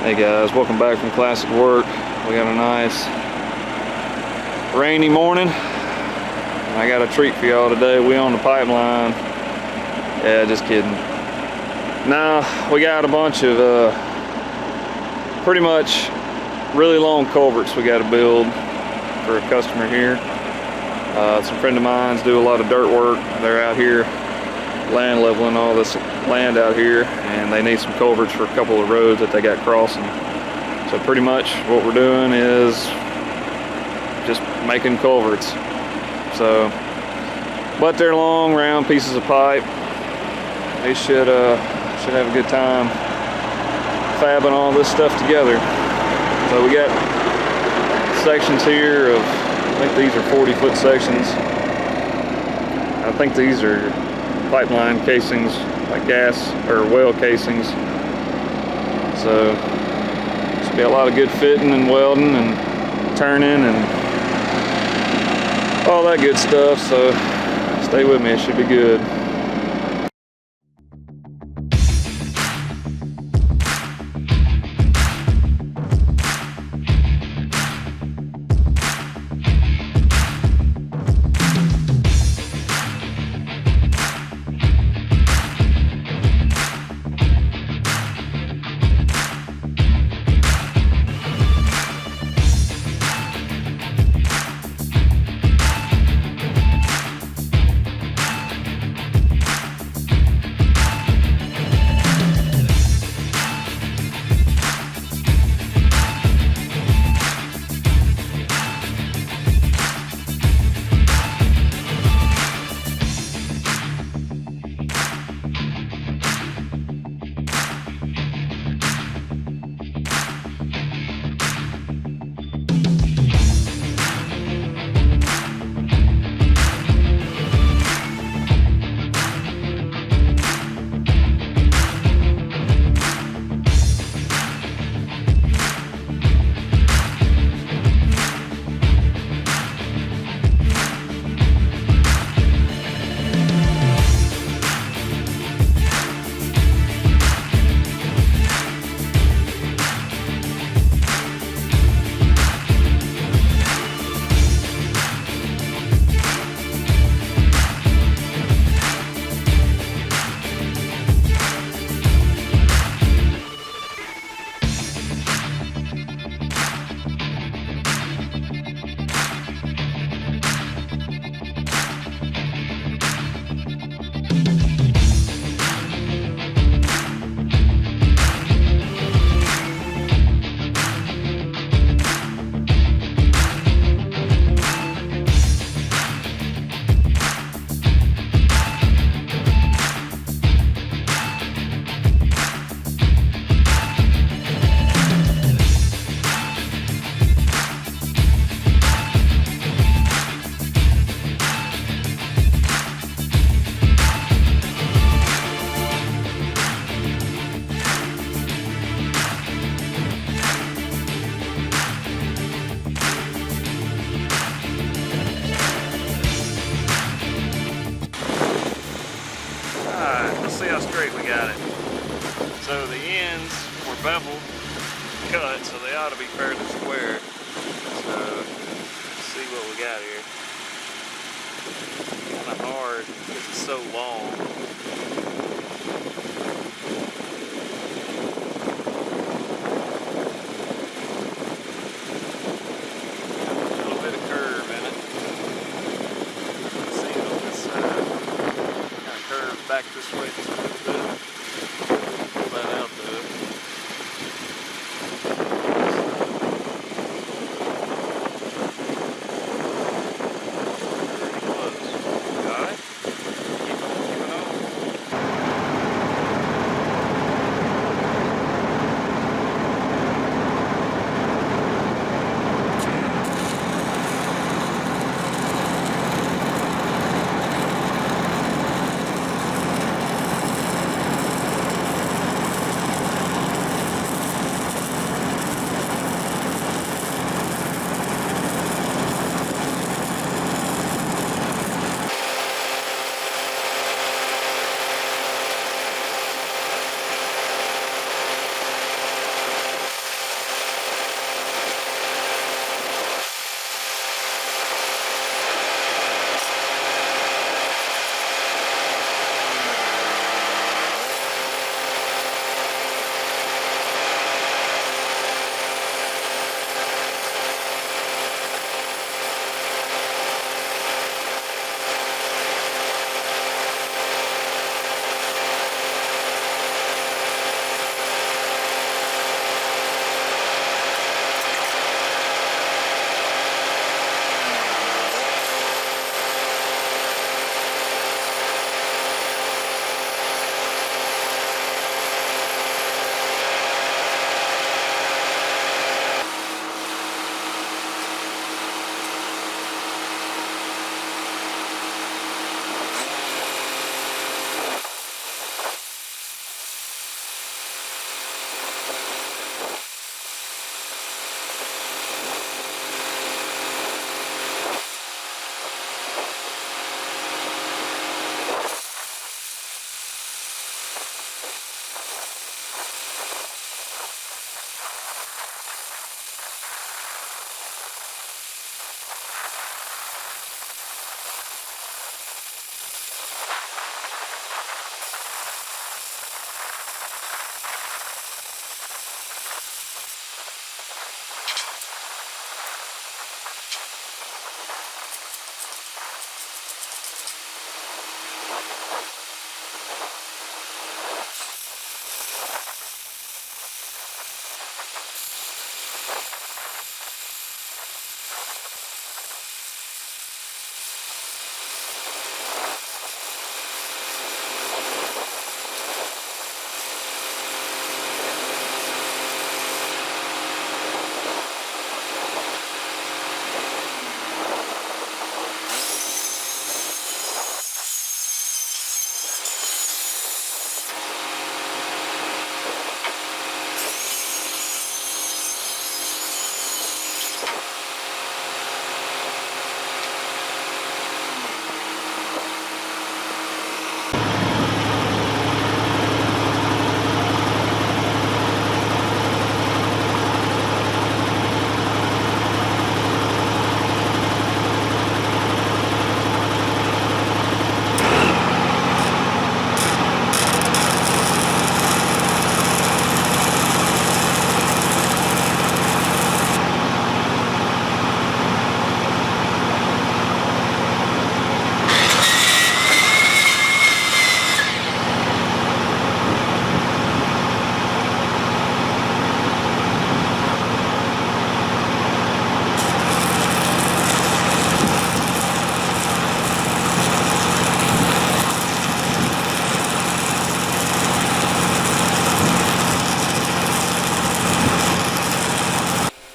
Hey guys, welcome back from classic work. We got a nice rainy morning. I got a treat for y'all today. We on the pipeline. Yeah, just kidding. Now we got a bunch of pretty much really long culverts we got to build for a customer here. Some friend of mine's do a lot of dirt work. They're out here land leveling all this land out here, and they need some culverts for a couple of roads that they got crossing. So pretty much what we're doing is just making culverts. So, but they're long, round pieces of pipe. They should have a good time fabbing all this stuff together. So we got sections here of, I think these are 40-foot sections. I think these are pipeline casings, like gas or well casings. So should be a lot of good fitting and welding and turning and all that good stuff. So stay with me, it should be good. Let's see how straight we got it. So the ends were beveled, cut, so they ought to be fairly square. So let's see what we got here. Kind of hard because it's so long. Back this way just a little bit. Pull that out though. Pretty close. Got it? Keep on keeping on.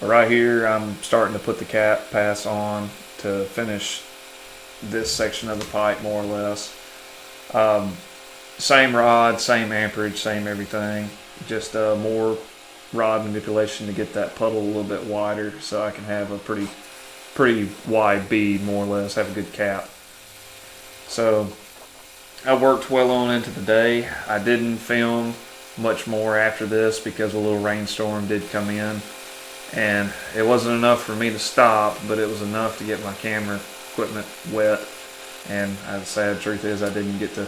But right here, I'm starting to put the cap pass on to finish this section of the pipe more or less. Same rod, same amperage, same everything. Just more rod manipulation to get that puddle a little bit wider so I can have a pretty wide bead more or less, have a good cap. So I worked well on into the day. I didn't film much more after this because a little rainstorm did come in, and it wasn't enough for me to stop, but it was enough to get my camera equipment wet. And the sad truth is I didn't get to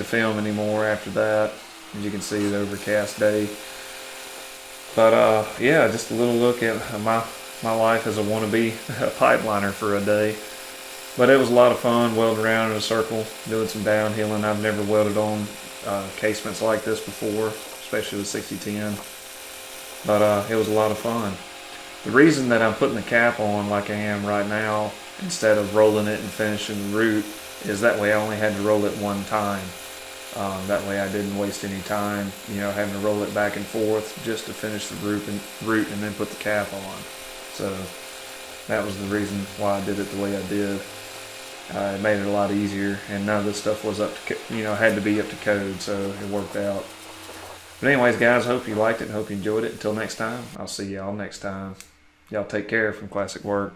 film anymore after that. As you can see, the overcast day. But yeah, just a little look at my life as a wannabe pipeliner for a day. But it was a lot of fun welding around in a circle, doing some downhilling. I've never welded on casements like this before, especially with 6010. But it was a lot of fun. The reason that I'm putting the cap on like I am right now, instead of rolling it and finishing the root, is that way I only had to roll it one time. That way I didn't waste any time, having to roll it back and forth just to finish the root and then put the cap on. So that was the reason why I did it the way I did. It made it a lot easier, and none of this stuff was up to, had to be up to code, so it worked out. But anyways, guys, hope you liked it and hope you enjoyed it. Until next time, I'll see y'all next time. Y'all take care from Classic Work.